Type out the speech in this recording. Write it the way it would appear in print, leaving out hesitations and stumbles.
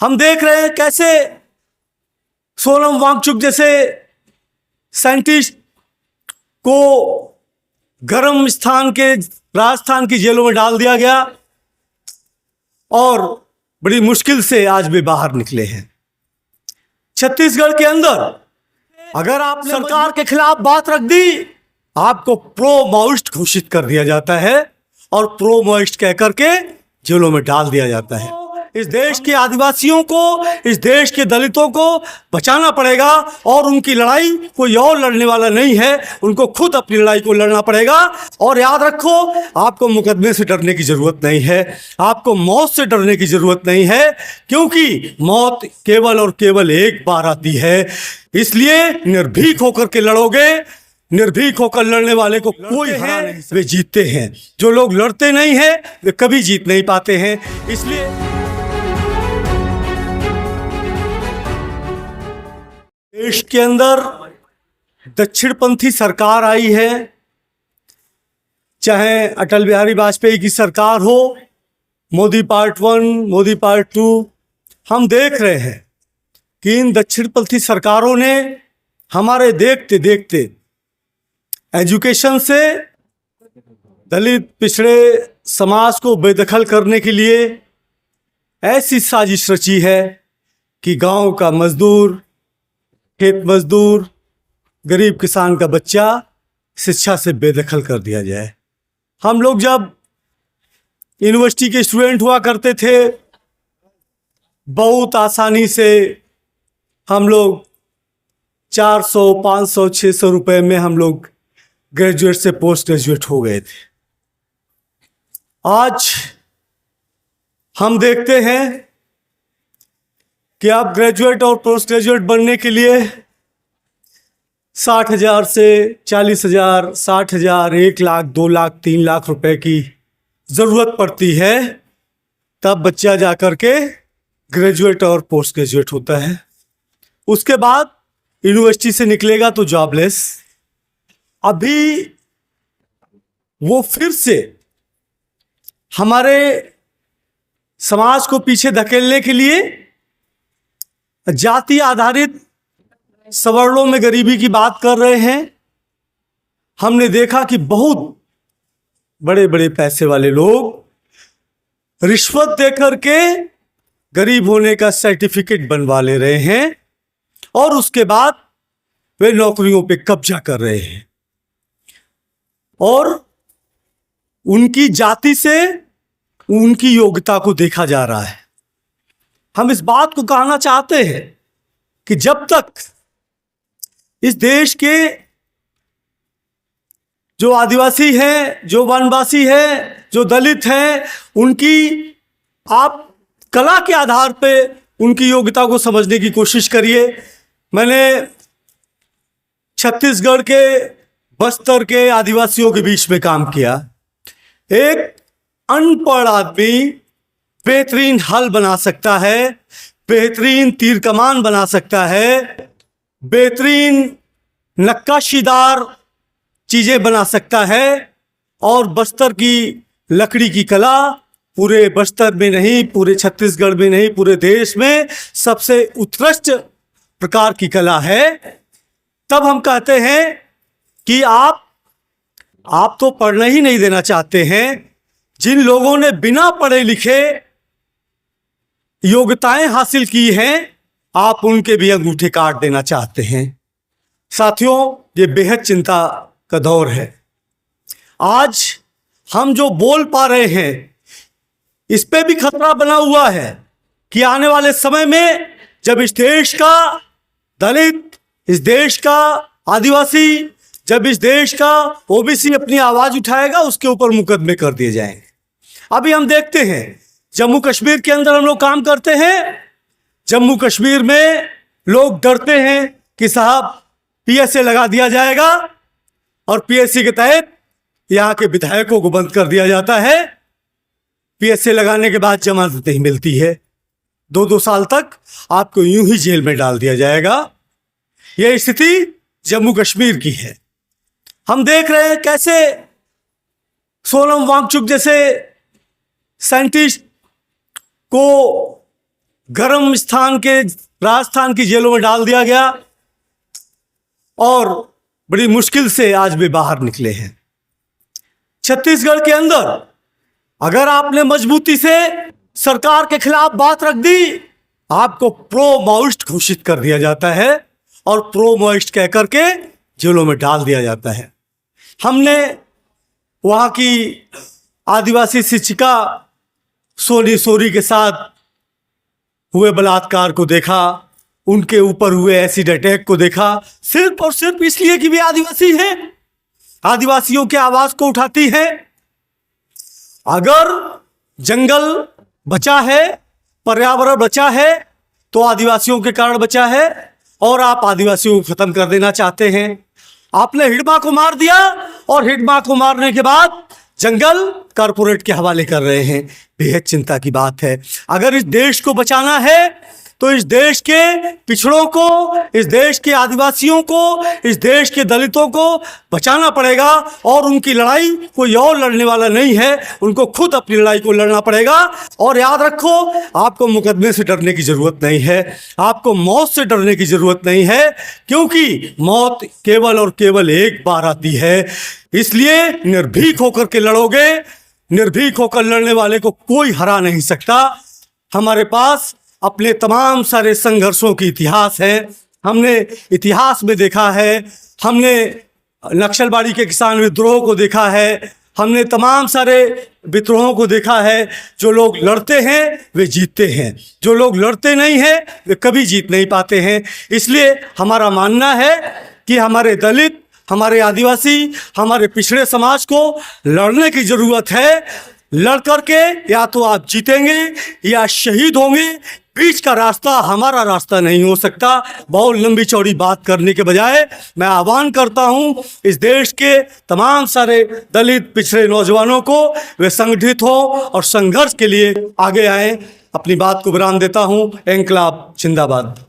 हम देख रहे हैं कैसे सोनम वांगचुक जैसे साइंटिस्ट को गर्म स्थान के राजस्थान की जेलों में डाल दिया गया और बड़ी मुश्किल से आज भी बाहर निकले हैं। छत्तीसगढ़ के अंदर अगर आप सरकार के खिलाफ बात रख दी, आपको प्रो माओइस्ट घोषित कर दिया जाता है और प्रो माओइस्ट कह करके जेलों में डाल दिया जाता है। इस देश के आदिवासियों को, इस देश के दलितों को बचाना पड़ेगा और उनकी लड़ाई कोई और लड़ने वाला नहीं है, उनको खुद अपनी लड़ाई को लड़ना पड़ेगा। और याद रखो, आपको मुकदमे से डरने की जरूरत नहीं है, आपको मौत से डरने की जरूरत नहीं है, क्योंकि मौत केवल और केवल एक बार आती है। इसलिए निर्भीक होकर के लड़ोगे, निर्भीक होकर लड़ने वाले को कोई हरा नहीं, वे जीतते हैं। जो लोग लड़ते नहीं हैं वे कभी जीत नहीं पाते हैं। इसलिए देश के अंदर दक्षिणपंथी सरकार आई है, चाहे अटल बिहारी वाजपेयी की सरकार हो, मोदी पार्ट 1, मोदी पार्ट 2। हम देख रहे हैं कि इन दक्षिणपंथी सरकारों ने हमारे देखते देखते एजुकेशन से दलित पिछड़े समाज को बेदखल करने के लिए ऐसी साजिश रची है कि गांव का मजदूर, खेत मजदूर, गरीब किसान का बच्चा शिक्षा से बेदखल कर दिया जाए। हम लोग जब यूनिवर्सिटी के स्टूडेंट हुआ करते थे, बहुत आसानी से हम लोग 400, 500, 600 रुपए में हम लोग ग्रेजुएट से पोस्ट ग्रेजुएट हो गए थे। आज हम देखते हैं कि आप ग्रेजुएट और पोस्ट ग्रेजुएट बनने के लिए 60,000 से 40,000, 60,000, 1 लाख, 2 लाख, 3 लाख रुपए की ज़रूरत पड़ती है, तब बच्चा जा कर के ग्रेजुएट और पोस्ट ग्रेजुएट होता है। उसके बाद यूनिवर्सिटी से निकलेगा तो जॉबलेस। अभी वो फिर से हमारे समाज को पीछे धकेलने के लिए जाति आधारित सवर्णों में गरीबी की बात कर रहे हैं। हमने देखा कि बहुत बड़े बड़े पैसे वाले लोग रिश्वत देकर के गरीब होने का सर्टिफिकेट बनवा ले रहे हैं और उसके बाद वे नौकरियों पे कब्जा कर रहे हैं और उनकी जाति से उनकी योग्यता को देखा जा रहा है। हम इस बात को कहना चाहते हैं कि जब तक इस देश के जो आदिवासी हैं, जो वनवासी हैं, जो दलित हैं, उनकी आप कला के आधार पे उनकी योग्यता को समझने की कोशिश करिए। मैंने छत्तीसगढ़ के, बस्तर के आदिवासियों के बीच में काम किया। एक अनपढ़ आदमी बेहतरीन हल बना सकता है, बेहतरीन तीर कमान बना सकता है, बेहतरीन नक्काशीदार चीजें बना सकता है और बस्तर की लकड़ी की कला पूरे बस्तर में नहीं, पूरे छत्तीसगढ़ में नहीं, पूरे देश में सबसे उत्कृष्ट प्रकार की कला है। तब हम कहते हैं कि आप तो पढ़ने ही नहीं देना चाहते हैं। जिन लोगों ने बिना पढ़े लिखे योग्यताएं हासिल की हैं, आप उनके भी अंगूठे काट देना चाहते हैं। साथियों, ये बेहद चिंता का दौर है। आज हम जो बोल पा रहे हैं, इस पे भी खतरा बना हुआ है कि आने वाले समय में जब इस देश का दलित, इस देश का आदिवासी, जब इस देश का ओबीसी अपनी आवाज उठाएगा, उसके ऊपर मुकदमे कर दिए जाएंगे। अभी हम देखते हैं जम्मू कश्मीर के अंदर हम लोग काम करते हैं। जम्मू कश्मीर में लोग डरते हैं कि साहब पीएसए लगा दिया जाएगा और पीएससी के तहत यहाँ के विधायकों को बंद कर दिया जाता है। पीएसए लगाने के बाद जमानत नहीं मिलती है, 2-2 साल तक आपको यूं ही जेल में डाल दिया जाएगा। यह स्थिति जम्मू कश्मीर की है। हम देख रहे हैं कैसे सोनम वांगचुक जैसे साइंटिस्ट को गर्म स्थान के राजस्थान की जेलों में डाल दिया गया और बड़ी मुश्किल से आज भी बाहर निकले हैं। छत्तीसगढ़ के अंदर अगर आपने मजबूती से सरकार के खिलाफ बात रख दी, आपको प्रो माओइस्ट घोषित कर दिया जाता है और प्रो माओइस्ट कह करके जेलों में डाल दिया जाता है। हमने वहाँ की आदिवासी शिक्षिका सोनी सोरी के साथ हुए बलात्कार को देखा, उनके ऊपर हुए एसिड अटैक को देखा, सिर्फ और सिर्फ इसलिए कि वे आदिवासी हैं, आदिवासियों के आवाज को उठाती हैं। अगर जंगल बचा है, पर्यावरण बचा है, तो आदिवासियों के कारण बचा है और आप आदिवासियों को खत्म कर देना चाहते हैं। आपने हिडमा को मार दिया और हिडमा को मारने के बाद जंगल कारपोरेट के हवाले कर रहे हैं। बेहद चिंता की बात है। अगर इस देश को बचाना है तो इस देश के पिछड़ों को, इस देश के आदिवासियों को, इस देश के दलितों को बचाना पड़ेगा और उनकी लड़ाई कोई और लड़ने वाला नहीं है, उनको खुद अपनी लड़ाई को लड़ना पड़ेगा। और याद रखो, आपको मुकदमे से डरने की ज़रूरत नहीं है, आपको मौत से डरने की ज़रूरत नहीं है, क्योंकि मौत केवल और केवल एक बार आती है। इसलिए निर्भीक होकर के लड़ोगे, निर्भीक होकर लड़ने वाले को कोई हरा नहीं सकता। हमारे पास अपने तमाम सारे संघर्षों की इतिहास है, हमने इतिहास में देखा है, हमने नक्सलबाड़ी के किसान विद्रोह को देखा है, हमने तमाम सारे विद्रोहों को देखा है। जो लोग लड़ते हैं वे जीतते हैं, जो लोग लड़ते नहीं हैं वे कभी जीत नहीं पाते हैं। इसलिए हमारा मानना है कि हमारे दलित, हमारे आदिवासी, हमारे पिछड़े समाज को लड़ने की ज़रूरत है। लड़ करके या तो आप जीतेंगे या शहीद होंगे। बीच का रास्ता हमारा रास्ता नहीं हो सकता। बहुत लंबी चौड़ी बात करने के बजाय मैं आह्वान करता हूं इस देश के तमाम सारे दलित पिछड़े नौजवानों को, वे संगठित हो और संघर्ष के लिए आगे आए। अपनी बात को विराम देता हूं। इंकलाब जिंदाबाद।